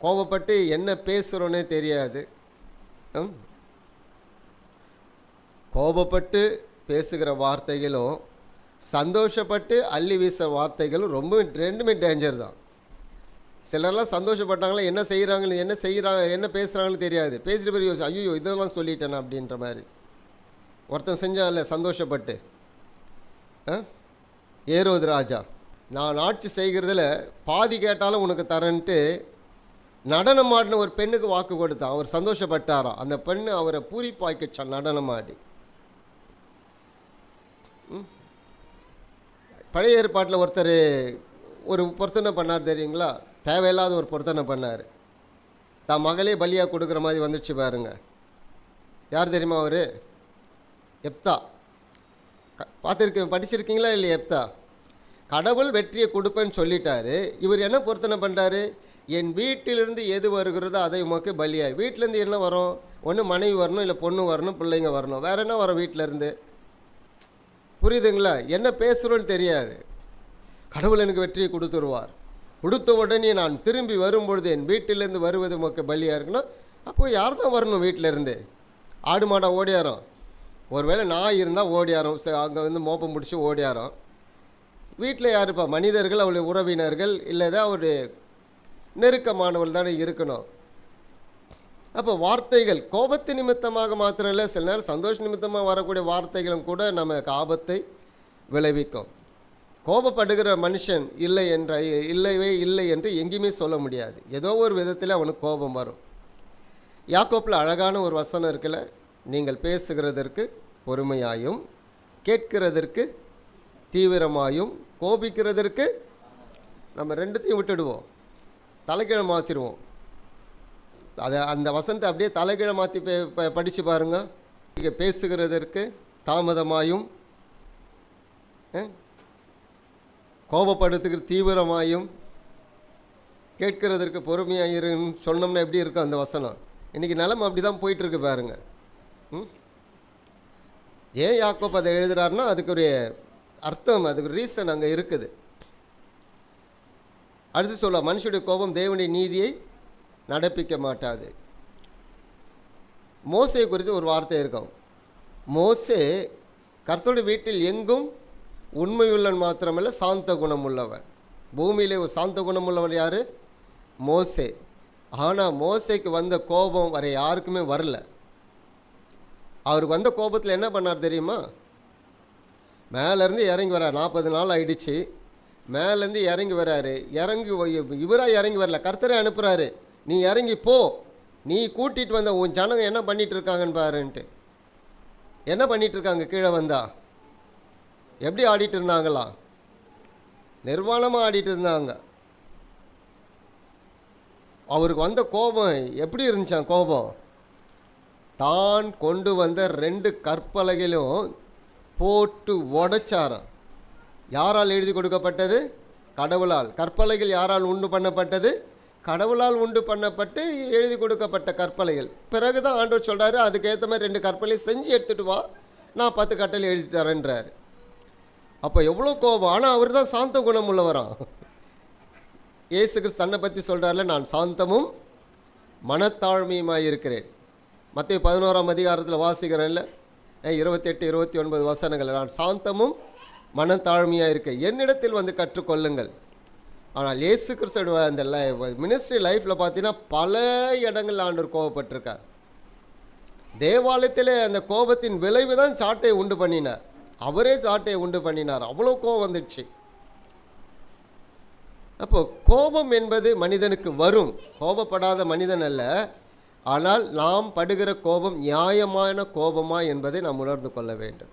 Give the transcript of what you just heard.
கோபப்பட்டு என்ன பேசுகிறோன்னே தெரியாது. கோபப்பட்டு பேசுகிற வார்த்தைகளும் சந்தோஷப்பட்டு அள்ளி வீசுகிற வார்த்தைகளும் ரெண்டுமே டேஞ்சர் தான். சிலர்லாம் சந்தோஷப்பட்டாங்களா என்ன செய்கிறாங்க என்ன பேசுகிறாங்கன்னு தெரியாது. பேசுகிற பேர் யோசி, ஐயோ இதெல்லாம் சொல்லிட்டேன் அப்படின்ற மாதிரி. ஒருத்தன் செஞ்சான்ல சந்தோஷப்பட்டு, ஏரோது ராஜா, நான் ஆட்சி செய்கிறதுல பாதி கேட்டாலும் உனக்கு தரேன்ட்டு நடனம் ஆடின ஒரு பெண்ணுக்கு வாக்கு கொடுத்தான். அவர் சந்தோஷப்பட்டாராம். அந்த பெண்ணு அவரை பூரிப்பாக்கிச்சான் நடனம் ஆடி. பழைய ஏற்பாட்டில் ஒருத்தர் ஒரு பொருத்தனை பண்ணார் தெரியுங்களா? தேவையில்லாத ஒரு பொருத்தனை பண்ணார். தான் மகளே பலியாக கொடுக்குற மாதிரி வந்துடுச்சு பாருங்க. யார் தெரியுமா அவர்? எப்தா. படிச்சிருக்கீங்களா இல்லையா? எப்தா கடவுள் வெற்றியை கொடுப்பேன்னு சொல்லிட்டாரு. இவர் என்ன பொருத்தனை பண்ணுறாரு? என் வீட்டிலிருந்து எது வருகிறதோ அதை உமக்கு பலியாய். வீட்டிலேருந்து என்ன வரும்? ஒன்று மனைவி வரணும், இல்லை பொண்ணு வரணும், பிள்ளைங்க வரணும். வேறு என்ன வரும் வீட்டிலேருந்து? புரியுதுங்களா? என்ன பேசுகிறோன்னு தெரியாது. கடவுள் எனக்கு வெற்றியை கொடுத்துருவார். கொடுத்த உடனே நான் திரும்பி வரும்பொழுது என் வீட்டிலேருந்து வருவது உமக்கு பலியாக இருக்குன்னா, அப்போது யார் தான் வரணும்? வீட்டிலேருந்து ஆடு மாடா ஓடியாரோம். ஒருவேளை நாய் இருந்தால் ஓடியாரோம், அங்கே வந்து மோப்பம் முடிச்சு ஓடியாரோம். வீட்டில் யாருப்பா? மனிதர்கள், அவளுடைய உறவினர்கள், இல்லைதான் அவருடைய நெருக்கமானவர்கள் தானே இருக்கணும். அப்போ வார்த்தைகள் கோபத்து நிமித்தமாக மாத்திரம் இல்லை, சில நேரம் சந்தோஷ நிமித்தமாக வரக்கூடிய வார்த்தைகளும் கூட நமக்கு ஆபத்தை விளைவிக்கும். கோபப்படுகிற மனுஷன் இல்லவே இல்லை என்று எங்கேயுமே சொல்ல முடியாது. ஏதோ ஒரு விதத்தில் அவனுக்கு கோபம் வரும். யாக்கோப்பில் அழகான ஒரு வசனம் இருக்குல்ல, நீங்கள் பேசுகிறதற்கு பொறுமையாயும், கேட்கிறதற்கு தீவிரமாயும், கோபிக்கிறதற்கு நம்ம ரெண்டுத்தையும் விட்டுடுவோம், தலைகீழ மாற்றிடுவோம். அந்த வசனத்தை அப்படியே தலைகீழ மாற்றி படித்து பாருங்க. பேசுகிறதற்கு தாமதமாயும், கோபப்படுத்துகிற தீவிரமாயும், கேட்கிறதற்கு பொறுமையாயிருன்னு சொன்னோம்னா எப்படி இருக்கும் அந்த வசனம்? இன்றைக்கி நிலைமை அப்படி தான் போயிட்டுருக்கு பாருங்க. ஏன் யாக்கோப் அதை எழுதுகிறாருன்னா அதுக்கு ஒரு அர்த்தம், அதுக்கு ரீசன் அங்கே இருக்குது. அடுத்து சொல்ல, மனுஷனுடைய கோபம் தேவனுடைய நீதியை நடப்பிக்க மாட்டாது. மோசே குறித்து ஒரு வார்த்தை இருக்கும். மோசே கர்த்தருடைய வீட்டில் எங்கும் உண்மையுள்ளவன் மாத்திரமல்ல, சாந்த குணம் உள்ளவன். பூமியிலே ஒரு சாந்த குணம் உள்ளவர் யார்? மோசே. ஆனால் மோசேக்கு வந்த கோபம் வர யாருக்குமே வரல. அவருக்கு வந்த கோபத்தில் என்ன பண்ணார் தெரியுமா? மேலேருந்து இறங்கி வர்றார். 40 நாள் ஆயிடுச்சு. மேலேருந்து இறங்கி வர்றாரு. இவராக இறங்கி வரல, கர்த்தரை அனுப்புகிறாரு. நீ இறங்கி போ, நீ கூட்டிகிட்டு வந்த உன் ஜனங்க என்ன பண்ணிகிட்டு இருக்காங்கன்னு பாருன்ட்டு. என்ன பண்ணிகிட்டு இருக்காங்க? கீழே வந்தா எப்படி ஆடிட்டு இருந்தாங்களா? நிர்வாணமாக ஆடிட்டு இருந்தாங்க. அவருக்கு வந்த கோபம் எப்படி இருந்துச்சான்? கோபம் தான் கொண்டு வந்த 2 கற்பலகையிலும் போட்டு உடைச்சாராம். யாரால் எழுதி கொடுக்கப்பட்டது? கடவுளால். கற்பலைகள் யாரால் உண்டு பண்ணப்பட்டது? கடவுளால் உண்டு பண்ணப்பட்டு எழுதி கொடுக்கப்பட்ட கற்பலைகள். பிறகு தான் ஆண்டவர் சொல்கிறாரு, அதுக்கேற்ற மாதிரி 2 கற்பலை செஞ்சு எடுத்துகிட்டு வா, நான் 10 கட்டளை எழுதி தரேன்றார். அப்போ எவ்வளோ கோபம்! ஆனால் அவர் தான் சாந்த குணம் உள்ளவராம். இயேசு கிறிஸ்து தன்னை பற்றி சொல்கிறார்ல, நான் சாந்தமும் மனத்தாழ்மையுமாக இருக்கிறேன். மத்தேயு 11ஆம் அதிகாரத்தில் வாசிக்கிறேன்ல, 28, 29 வசனங்கள். நான் சாந்தமும் மனத்தாழ்மையாக இருக்கேன், என்னிடத்தில் வந்து கற்றுக்கொள்ளுங்கள். ஆனால் இயேசு கிறிஸ்து அந்த மினிஸ்ட்ரி லைஃப்பில் பார்த்தீங்கன்னா பல இடங்களில் ஆண்டவர் கோபப்பட்டிருக்கார். தேவாலயத்தில் அந்த கோபத்தின் விளைவு தான் சாட்டையை உண்டு பண்ணினார். அவரே சாட்டையை உண்டு பண்ணினார். அவ்வளோ கோபம் வந்துடுச்சு. அப்போ கோபம் என்பது மனிதனுக்கு வரும். கோபப்படாத மனிதன் அல்ல. ஆனால் நாம் படுகிற கோபம் நியாயமான கோபமா என்பதை நாம் உணர்ந்து கொள்ள வேண்டும்.